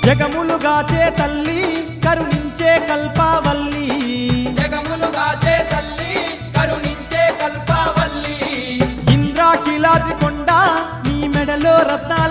జగములుగాచే తల్లి కరుణించే కల్పవల్లి జగములుగాచే తల్లి కరుణించే కల్పవల్లి ఇంద్రాకిలాద్రి కొండ నీ మెడలో రత్నాల